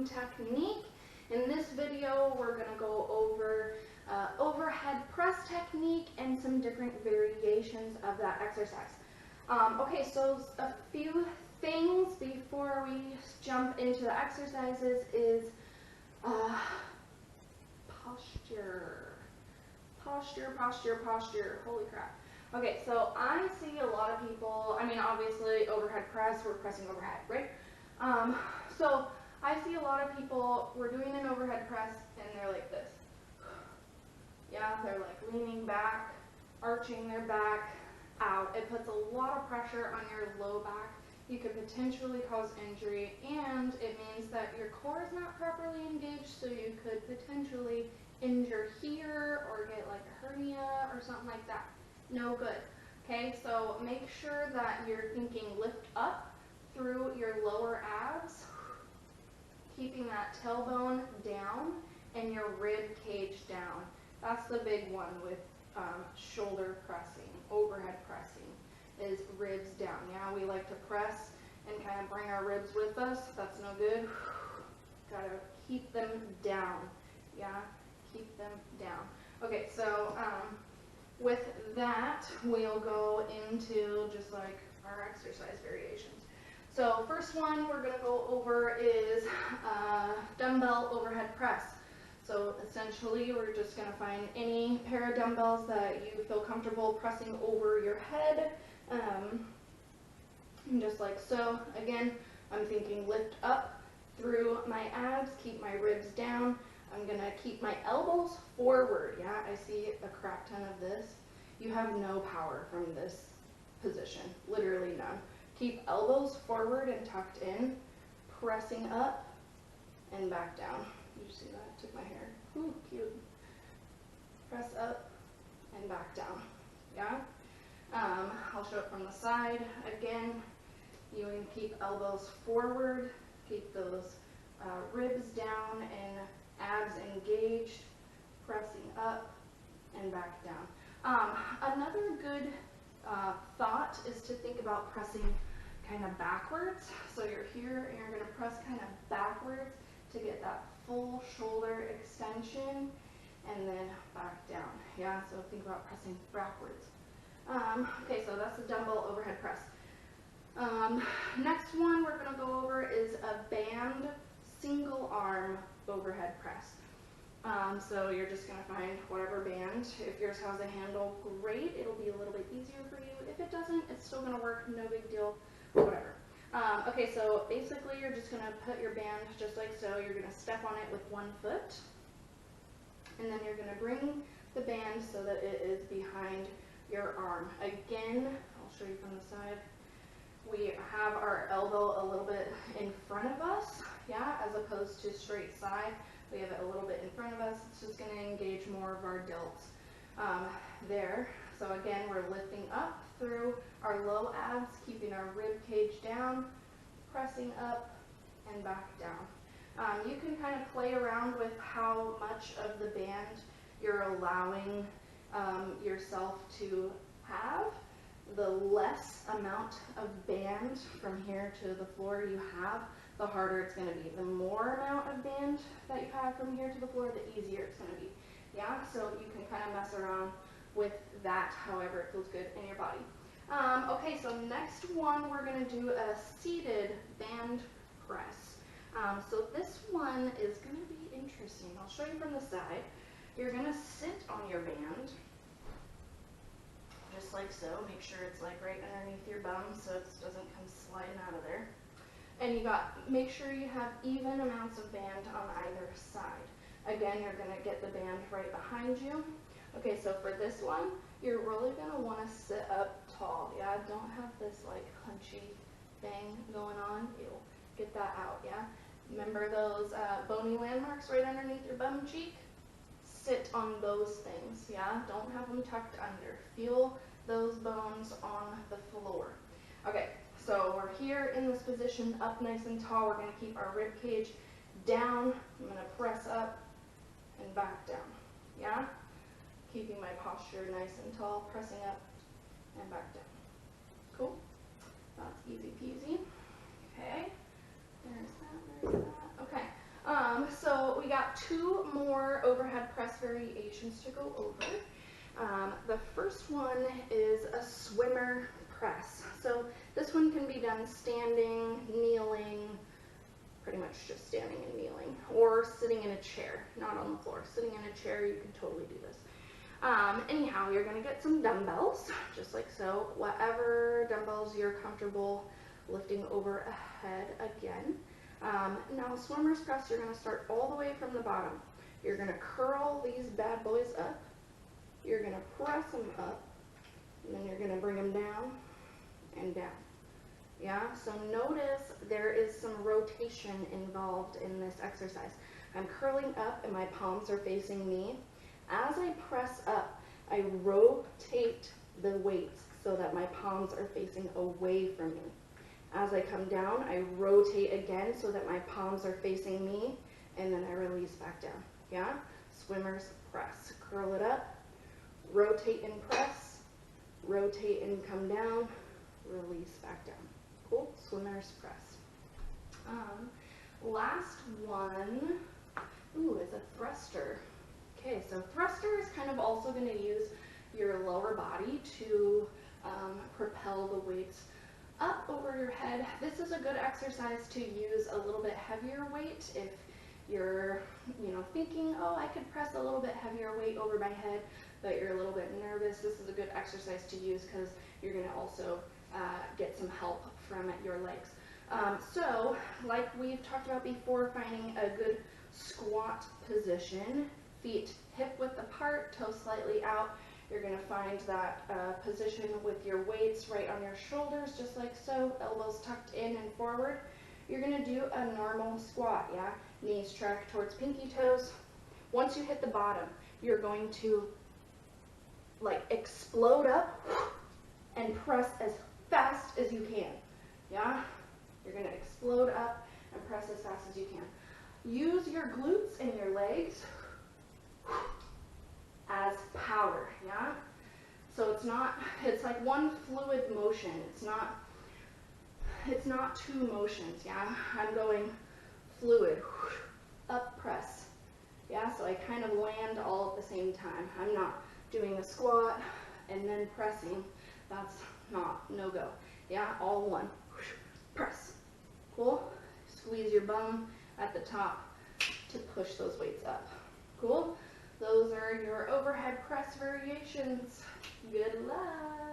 technique. In this video, we're going to go over overhead press technique and some different variations of that exercise. Okay, so a few things before we jump into the exercises is posture. Posture. Holy crap. Okay, so I see a lot of people, I mean, obviously overhead press, we're pressing overhead, right? So I see a lot of people, we're doing an overhead press and they're like this. Yeah, they're like leaning back, arching their back out. It puts a lot of pressure on your low back. You could potentially cause injury, and it means that your core is not properly engaged, so you could potentially injure here or get like a hernia or something like that. No good. Okay, so make sure that you're thinking lift up through your lower abs, keeping that tailbone down and your rib cage down. That's the big one with shoulder pressing, overhead pressing, is ribs down. Yeah, we like to press and kind of bring our ribs with us. That's no good. Gotta keep them down. Yeah, keep them down. Okay, so with that, we'll go into just like our exercise variations. So first one we're going to go over is dumbbell overhead press. So essentially we're just going to find any pair of dumbbells that you feel comfortable pressing over your head. And just like so. Again, I'm thinking lift up through my abs, keep my ribs down. I'm going to keep my elbows forward. Yeah, I see a crap ton of this. You have no power from this position, literally none. Keep elbows forward and tucked in, pressing up and back down. You see that? Took my hair. Ooh, cute. Press up and back down. Yeah? I'll show it from the side. Again, you can keep elbows forward, keep those ribs down and abs engaged, pressing up and back down. Another good thought is to think about pressing kind of backwards. So you're here and you're going to press kind of backwards to get that full shoulder extension and then back down. Yeah, so think about pressing backwards. Okay, so that's a dumbbell overhead press. Next one we're going to go over is a band single arm overhead press. So you're just going to find whatever band. If yours has a handle, great. It'll be a little bit easier for you. If it doesn't, it's still going to work. No big deal. Whatever. Okay, so basically you're just going to put your band just like so. You're going to step on it with one foot. And then you're going to bring the band so that it is behind your arm. Again, I'll show you from the side. We have our elbow a little bit in front of us, yeah, as opposed to straight side. We have it a little bit in front of us. It's just going to engage more of our delts there. So again, we're lifting up through our low abs, keeping our rib cage down, pressing up and back down. You can kind of play around with how much of the band you're allowing yourself to have. The less amount of band from here to the floor you have, the harder it's going to be. The more amount of band that you have from here to the floor, the easier it's going to be. Yeah, so you can kind of mess around with that however it feels good in your body. Okay, so next one we're going to do a seated band press. So this one is going to be interesting. I'll show you from the side. You're going to sit on your band, just like so. Make sure it's like right underneath your bum so it doesn't come sliding out of there. And make sure you have even amounts of band on either side. Again, you're going to get the band right behind you. Okay, so for this one, you're really going to want to sit up tall. Yeah, don't have this like hunchy thing going on. You'll get that out, yeah? Remember those bony landmarks right underneath your bum cheek? Sit on those things, yeah? Don't have them tucked under. Feel those bones on the floor. Okay, so we're here in this position, up nice and tall. We're going to keep our rib cage down. I'm going to press up and back down, yeah? Keeping my posture nice and tall, pressing up and back down. Cool? That's easy peasy. Okay, there's that. Okay. two more overhead press variations to go over. The first one is a swimmer press. So this one can be done standing, kneeling, pretty much just standing and kneeling, or sitting in a chair, not on the floor. Sitting in a chair, you can totally do this. Anyhow, you're going to get some dumbbells, just like so. Whatever dumbbells you're comfortable lifting over a head again. Now, swimmer's press, you're going to start all the way from the bottom. You're going to curl these bad boys up. You're going to press them up, and then you're going to bring them down and down. Yeah, so notice there is some rotation involved in this exercise. I'm curling up and my palms are facing me. As I press up, I rotate the weights so that my palms are facing away from me. As I come down, I rotate again so that my palms are facing me, and then I release back down. Yeah? Swimmer's press. Curl it up, rotate and press, rotate and come down, release back down. Cool? Swimmer's press. Last one, is a thruster. Okay, so thruster is kind of also going to use your lower body to propel the weights up over your head. This is a good exercise to use a little bit heavier weight if you're, thinking, oh, I could press a little bit heavier weight over my head, but you're a little bit nervous. This is a good exercise to use because you're going to also get some help from your legs. So, like we've talked about before, finding a good squat position, feet hip width apart, toes slightly out. You're going to find that position with your weights right on your shoulders, just like so, elbows tucked in and forward. You're going to do a normal squat, yeah? Knees track towards pinky toes. Once you hit the bottom, you're going to explode up and press as fast as you can, yeah? You're going to explode up and press as fast as you can. Use your glutes and your legs as power, yeah? So it's like one fluid motion. It's not two motions, yeah? I'm going fluid, up, press, yeah? So I kind of land all at the same time. I'm not doing a squat and then pressing. That's no go, yeah? All one, press, cool? Squeeze your bum at the top to push those weights up, cool? Those are your overhead press variations. Good luck.